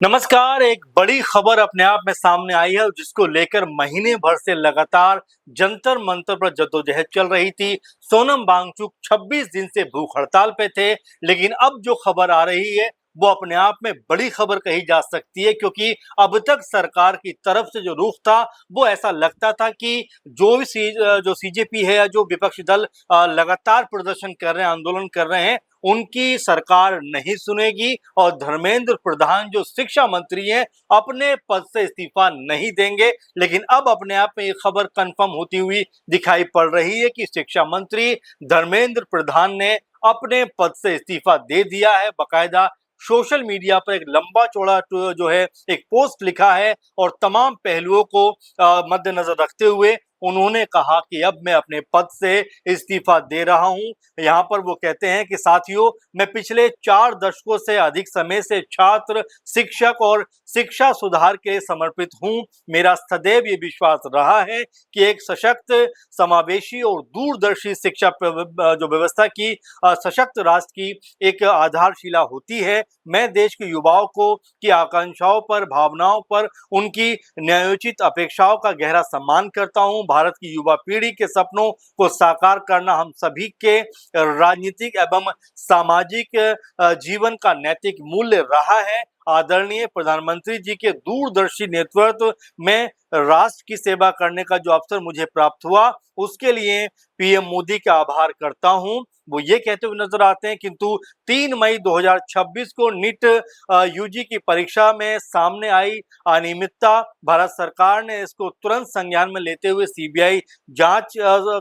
नमस्कार। एक बड़ी खबर अपने आप में सामने आई है जिसको लेकर महीने भर से लगातार जंतर मंतर पर जद्दोजहद चल रही थी। सोनम वांगचुक 26 दिन से भूख हड़ताल पे थे, लेकिन अब जो खबर आ रही है वो अपने आप में बड़ी खबर कही जा सकती है, क्योंकि अब तक सरकार की तरफ से जो रुख था वो ऐसा लगता था कि जो सीजेपी है या जो विपक्षी दल लगातार प्रदर्शन कर रहे हैं, आंदोलन कर रहे हैं, उनकी सरकार नहीं सुनेगी और धर्मेंद्र प्रधान जो शिक्षा मंत्री हैं अपने पद से इस्तीफा नहीं देंगे। लेकिन अब अपने आप में ये खबर कंफर्म होती हुई दिखाई पड़ रही है कि शिक्षा मंत्री धर्मेंद्र प्रधान ने अपने पद से इस्तीफा दे दिया है। बकायदा सोशल मीडिया पर एक लंबा चौड़ा जो है एक पोस्ट लिखा है और तमाम पहलुओं को मद्देनजर रखते हुए उन्होंने कहा कि अब मैं अपने पद से इस्तीफा दे रहा हूं। यहाँ पर वो कहते हैं कि साथियों, मैं पिछले 4 दशकों से अधिक समय से छात्र, शिक्षक और शिक्षा सुधार के समर्पित हूं। मेरा सदैव ये विश्वास रहा है कि एक सशक्त, समावेशी और दूरदर्शी शिक्षा जो व्यवस्था की सशक्त राष्ट्र की एक आधारशिला होती है। मैं देश के युवाओं को की आकांक्षाओं पर, भावनाओं पर, उनकी न्यायोचित अपेक्षाओं का गहरा सम्मान करता हूं। भारत की युवा पीढ़ी के सपनों को साकार करना हम सभी के राजनीतिक एवं सामाजिक जीवन का नैतिक मूल्य रहा है। आदरणीय प्रधानमंत्री जी के दूरदर्शी नेतृत्व में राष्ट्र की सेवा करने का जो अवसर मुझे प्राप्त हुआ, उसके लिए पीएम मोदी का आभार करता हूं। वो ये कहते हुए नजर आते हैं, किंतु 3 मई 2026 को नीट यूजी की परीक्षा में सामने आई अनियमितता, भारत सरकार ने इसको तुरंत संज्ञान में लेते हुए सीबीआई जांच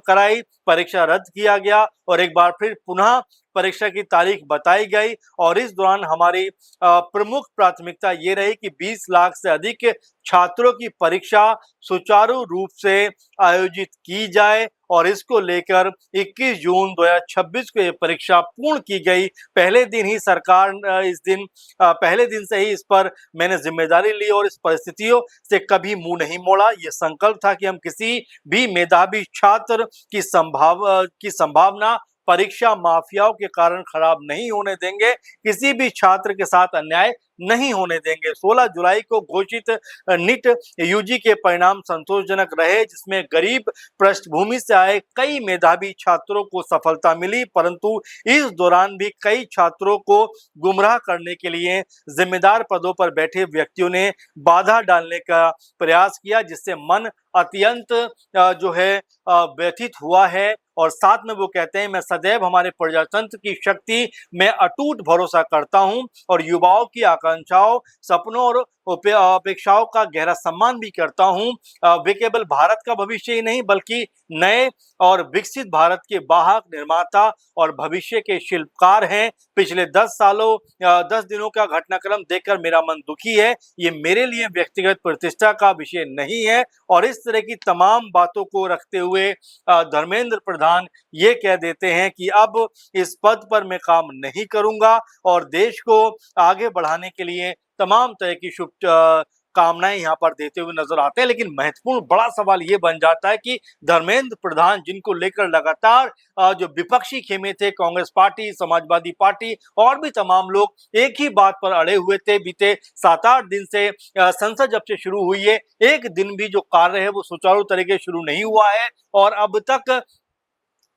कराई, परीक्षा रद्द किया गया और एक बार फिर पुनः परीक्षा की तारीख बताई गई। और इस दौरान हमारी प्रमुख प्राथमिकता ये रही कि 20 लाख से अधिक छात्रों की परीक्षा सुचारू रूप से आयोजित की जाए और इसको लेकर 21 जून 2026 को ये परीक्षा पूर्ण की गई। पहले दिन ही सरकार पहले दिन से ही इस पर मैंने जिम्मेदारी ली और इस परिस्थितियों से कभी मुंह नहीं मोड़ा। ये संकल्प था कि हम किसी भी मेधावी छात्र की संभावना परीक्षा माफियाओं के कारण खराब नहीं होने देंगे, किसी भी छात्र के साथ अन्याय नहीं होने देंगे। 16 जुलाई को घोषित नीट यूजी के परिणाम संतोषजनक रहे, जिसमें गरीब पृष्ठभूमि से आए कई मेधावी छात्रों को सफलता मिली, परंतु इस दौरान भी कई छात्रों को गुमराह करने के लिए जिम्मेदार पदों पर बैठे व्यक्तियों ने बाधा डालने का प्रयास किया, जिससे मन अत्यंत जो है व्यथित हुआ है। और साथ में वो कहते हैं, मैं सदैव हमारे प्रजातंत्र की शक्ति में अटूट भरोसा करता हूं और युवाओं की आकांक्षाओं, सपनों और अपेक्षाओं का गहरा सम्मान भी करता हूं। वे केवल भारत का भविष्य ही नहीं बल्कि नए और विकसित भारत के वाहक, निर्माता और भविष्य के शिल्पकार हैं। पिछले 10 दिनों का घटनाक्रम देखकर मेरा मन दुखी है। ये मेरे लिए व्यक्तिगत प्रतिष्ठा का विषय नहीं है। और इस तरह की तमाम बातों को रखते हुए धर्मेंद्र प्रधान ये कह देते हैं कि अब इस पद पर मैं काम नहीं करूंगा और देश को आगे बढ़ाने के लिए तमाम तरह की शुभ कामनाएं यहाँ पर देते हुए नजर आते हैं। लेकिन महत्वपूर्ण बड़ा सवाल ये बन जाता है कि धर्मेंद्र प्रधान, जिनको लेकर लगातार जो विपक्षी खेमे थे, कांग्रेस पार्टी, समाजवादी पार्टी और भी तमाम लोग एक ही बात पर अड़े हुए थे। बीते 7-8 दिन से संसद जब से शुरू हुई है, एक दिन भी जो कार्य है वो सुचारू तरीके शुरू नहीं हुआ है और अब तक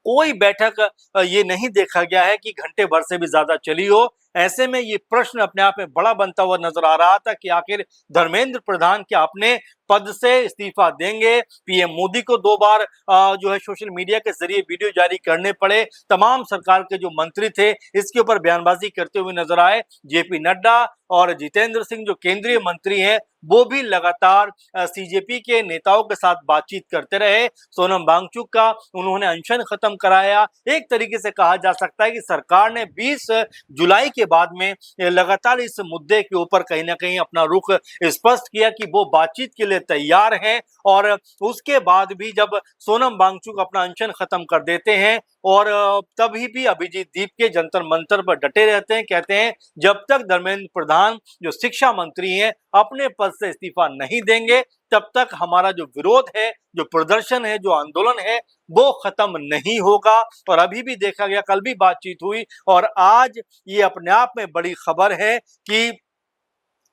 कोई बैठक ये नहीं देखा गया है कि घंटे भर से भी ज्यादा चली हो। ऐसे में ये प्रश्न अपने आप में बड़ा बनता हुआ नजर आ रहा था कि आखिर धर्मेंद्र प्रधान क्या अपने पद से इस्तीफा देंगे। पीएम मोदी को 2 बार जो है सोशल मीडिया के जरिए वीडियो जारी करने पड़े। तमाम सरकार के जो मंत्री थे इसके ऊपर बयानबाजी करते हुए नजर आए। जेपी नड्डा और जितेंद्र सिंह जो केंद्रीय मंत्री हैं वो भी लगातार सीजेपी के नेताओं के साथ बातचीत करते रहे। सोनम वांगचुक का उन्होंने अनशन खत्म कराया। एक तरीके से कहा जा सकता है कि सरकार ने 20 जुलाई के बाद में लगातार इस मुद्दे के ऊपर कहीं ना कहीं अपना रुख स्पष्ट किया कि वो बातचीत के लिए तैयार हैं। और उसके बाद भी जब सोनम वांगचुक अपना अनशन खत्म कर देते हैं और तभी भी अभिजीत दीप के जंतर मंतर पर डटे रहते हैं, कहते हैं जब तक धर्मेंद्र प्रधान जो शिक्षा मंत्री हैं अपने पद से इस्तीफा नहीं देंगे तब तक हमारा जो विरोध है, जो प्रदर्शन है, जो आंदोलन है वो खत्म नहीं होगा। और अभी भी देखा गया, कल भी बातचीत हुई और आज ये अपने आप में बड़ी खबर है कि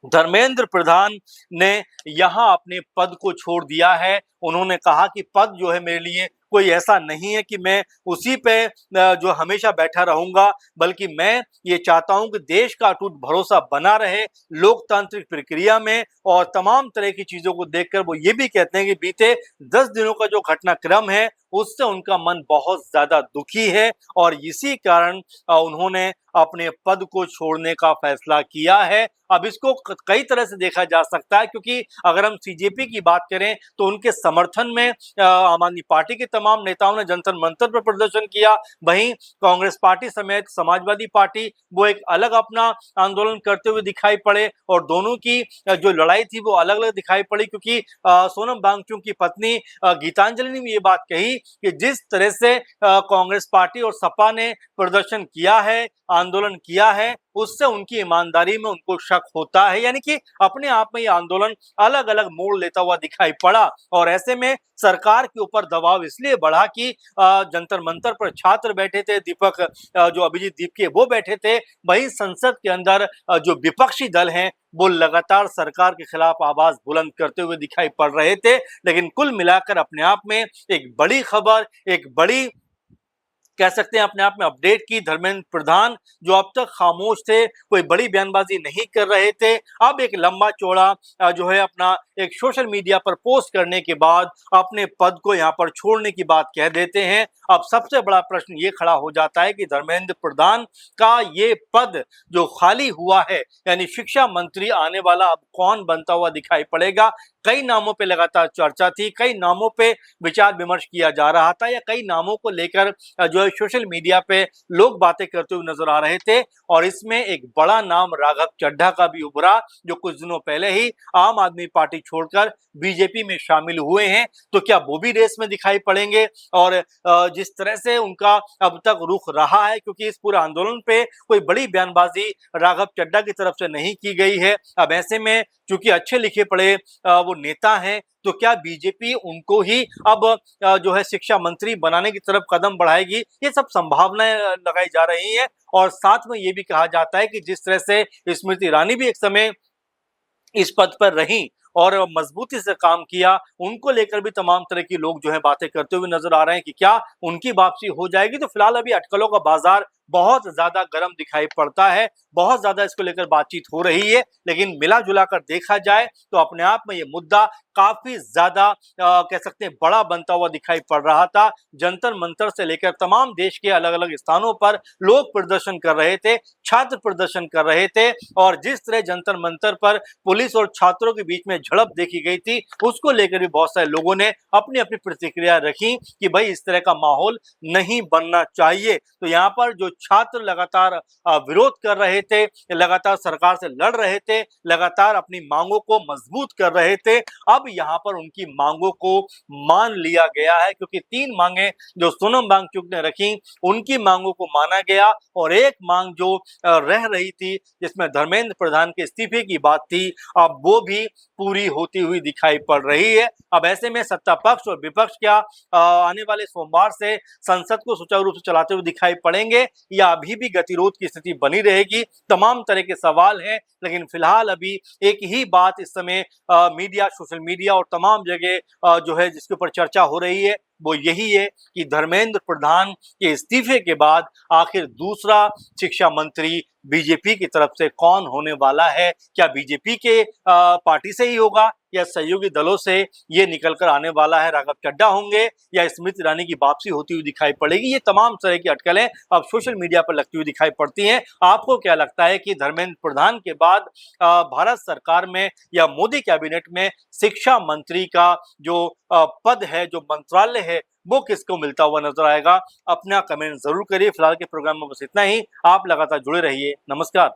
धर्मेंद्र प्रधान ने यहाँ अपने पद को छोड़ दिया है। उन्होंने कहा कि पद जो है मेरे लिए कोई ऐसा नहीं है कि मैं उसी पे जो हमेशा बैठा रहूंगा, बल्कि मैं ये चाहता हूं कि देश का अटूट भरोसा बना रहे लोकतांत्रिक प्रक्रिया में। और तमाम तरह की चीजों को देखकर वो ये भी कहते हैं कि बीते 10 दिनों का जो घटनाक्रम है उससे उनका मन बहुत ज्यादा दुखी है और इसी कारण उन्होंने अपने पद को छोड़ने का फैसला किया है। अब इसको कई तरह से देखा जा सकता है, क्योंकि अगर हम सीजेपी की बात करें तो उनके समर्थन में आम आदमी पार्टी के तमाम नेताओं ने जंतर मंतर पर प्रदर्शन किया। वहीं कांग्रेस पार्टी समेत समाजवादी पार्टी वो एक अलग अपना आंदोलन करते हुए दिखाई पड़े और दोनों की जो लड़ाई थी वो अलग अलग दिखाई पड़ी, क्योंकि सोनम वांगचुक की पत्नी गीतांजलि ने भी ये बात कही कि जिस तरह से कांग्रेस पार्टी और सपा ने प्रदर्शन किया है, आंदोलन किया है, उससे उनकी ईमानदारी में उनको शक होता है। यानी कि अपने आप में ये आंदोलन अलग अलग मोड़ लेता हुआ दिखाई पड़ा और ऐसे में सरकार के ऊपर दबाव इसलिए बढ़ा कि जंतर मंतर पर छात्र बैठे थे, दीपक जो अभिजीत दीप के वो बैठे थे। वहीं संसद के अंदर जो विपक्षी दल हैं वो लगातार सरकार के खिलाफ आवाज बुलंद करते हुए दिखाई पड़ रहे थे। लेकिन कुल मिलाकर अपने आप में एक बड़ी खबर, एक बड़ी कह सकते हैं अपने आप में अपडेट की। धर्मेंद्र प्रधान जो अब तक खामोश थे, कोई बड़ी बयानबाजी नहीं कर रहे थे, अब एक लंबा चौड़ा जो है अपना एक सोशल मीडिया पर पोस्ट करने के बाद अपने पद को यहाँ पर छोड़ने की बात कह देते हैं। अब सबसे बड़ा प्रश्न ये खड़ा हो जाता है कि धर्मेंद्र प्रधान का ये पद जो खाली हुआ है, यानी शिक्षा मंत्री आने वाला अब कौन बनता हुआ दिखाई पड़ेगा। कई नामों पे लगातार चर्चा थी, कई नामों पे विचार विमर्श किया जा रहा था, या कई नामों को लेकर जो है सोशल मीडिया पे लोग बातें करते हुए नजर आ रहे थे। और इसमें एक बड़ा नाम राघव चड्ढा का भी उभरा, जो कुछ दिनों पहले ही आम आदमी पार्टी छोड़कर बीजेपी में शामिल हुए हैं। तो क्या वो भी रेस में दिखाई पड़ेंगे? और जिस तरह से उनका अब तक रुख रहा है, क्योंकि इस पूरे आंदोलन पे कोई बड़ी बयानबाजी राघव चड्ढा की तरफ से नहीं की गई है। अब ऐसे में चूंकि अच्छे लिखे पढ़े वो नेता हैं, तो क्या बीजेपी उनको ही अब जो है शिक्षा मंत्री बनाने की तरफ कदम बढ़ाएगी? ये सब संभावनाएं लगाई जा रही हैं। और साथ में ये भी कहा जाता है कि जिस तरह से स्मृति ईरानी भी एक समय इस पद पर रही और मजबूती से काम किया, उनको लेकर भी तमाम तरह की लोग जो है बातें करते हुए नजर आ रहे हैं कि क्या उनकी वापसी हो जाएगी। तो फिलहाल अभी अटकलों का बाजार बहुत ज्यादा गर्म दिखाई पड़ता है, बहुत ज्यादा इसको लेकर बातचीत हो रही है। लेकिन मिला जुला कर देखा जाए तो अपने आप में ये मुद्दा काफी ज्यादा कह सकते हैं बड़ा बनता हुआ दिखाई पड़ रहा था। जंतर मंतर से लेकर तमाम देश के अलग अलग स्थानों पर लोग प्रदर्शन कर रहे थे, छात्र प्रदर्शन कर रहे थे, और जिस तरह जंतर मंतर पर पुलिस और छात्रों के बीच में झड़प देखी गई थी, उसको लेकर भी बहुत सारे लोगों ने अपनी अपनी प्रतिक्रिया रखी कि भाई इस तरह का माहौल नहीं बनना चाहिए। तो यहाँ पर जो छात्र लगातार विरोध कर रहे थे, लगातार सरकार से लड़ रहे थे, लगातार अपनी मांगों को मजबूत कर रहे थे, अब यहाँ पर उनकी मांगों को मान लिया गया है, क्योंकि 3 मांगे जो सोनम वांगचुक ने रखी उनकी मांगों को माना गया। और एक मांग जो रह रही थी, जिसमें धर्मेंद्र प्रधान के इस्तीफे की बात थी, अब वो भी पूरी होती हुई दिखाई पड़ रही है। अब ऐसे में सत्ता पक्ष और विपक्ष क्या आने वाले सोमवार से संसद को सुचारू रूप से चलाते हुए दिखाई पड़ेंगे, या अभी भी गतिरोध की स्थिति बनी रहेगी? तमाम तरह के सवाल हैं। लेकिन फिलहाल अभी एक ही बात इस समय मीडिया, सोशल मीडिया और तमाम जगह जो है जिसके ऊपर चर्चा हो रही है, वो यही है कि धर्मेंद्र प्रधान के इस्तीफे के बाद आखिर दूसरा शिक्षा मंत्री बीजेपी की तरफ से कौन होने वाला है? क्या बीजेपी के पार्टी से ही होगा, या सहयोगी दलों से ये निकलकर आने वाला है? राघव चड्ढा होंगे, या स्मृति ईरानी की वापसी होती हुई दिखाई पड़ेगी? ये तमाम तरह की अटकलें अब सोशल मीडिया पर लगती हुई दिखाई पड़ती हैं। आपको क्या लगता है कि धर्मेंद्र प्रधान के बाद भारत सरकार में या मोदी कैबिनेट में शिक्षा मंत्री का जो पद है, जो मंत्रालय है, वो किसको मिलता हुआ नजर आएगा? अपना कमेंट जरूर करिए। फिलहाल के प्रोग्राम में बस इतना ही। आप लगातार जुड़े रहिए। नमस्कार।